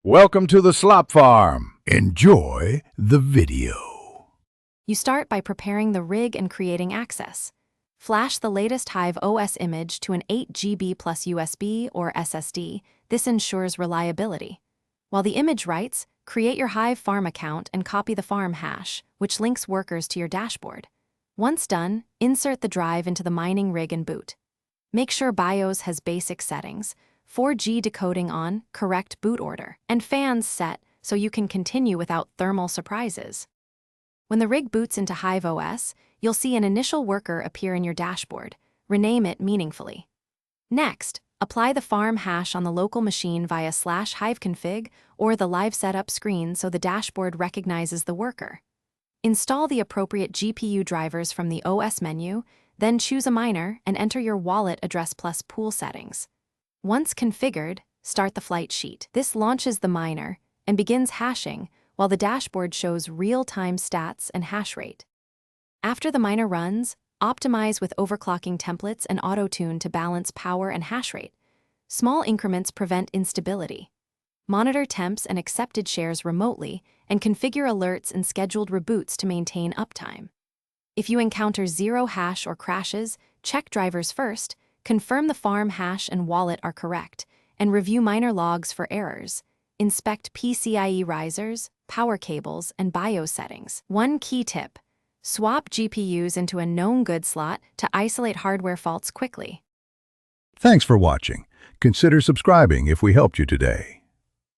Welcome to the slop farm. Enjoy the video. You start by preparing the rig and creating access. Flash the latest Hive OS image to an 8 GB plus USB or SSD. This ensures reliability. While the image writes, create your Hive farm account and copy the farm hash, which links workers to your dashboard. Once done, insert the drive into the mining rig and boot. Make sure BIOS has basic settings, 4G decoding on, correct boot order, and fans set so you can continue without thermal surprises. When the rig boots into Hive OS, you'll see an initial worker appear in your dashboard. Rename it meaningfully. Next, apply the farm hash on the local machine via /hiveconfig or the live setup screen so the dashboard recognizes the worker. Install the appropriate GPU drivers from the OS menu, then choose a miner and enter your wallet address plus pool settings. Once configured, start the flight sheet. This launches the miner and begins hashing, while the dashboard shows real-time stats and hash rate. After the miner runs, optimize with overclocking templates and auto-tune to balance power and hash rate. Small increments prevent instability. Monitor temps and accepted shares remotely, and configure alerts and scheduled reboots to maintain uptime. If you encounter zero hash or crashes, check drivers first, confirm the farm hash and wallet are correct, and review miner logs for errors. Inspect PCIe risers, power cables, and BIOS settings. One key tip: swap GPUs into a known good slot to isolate hardware faults quickly. Thanks for watching. Consider subscribing if we helped you today.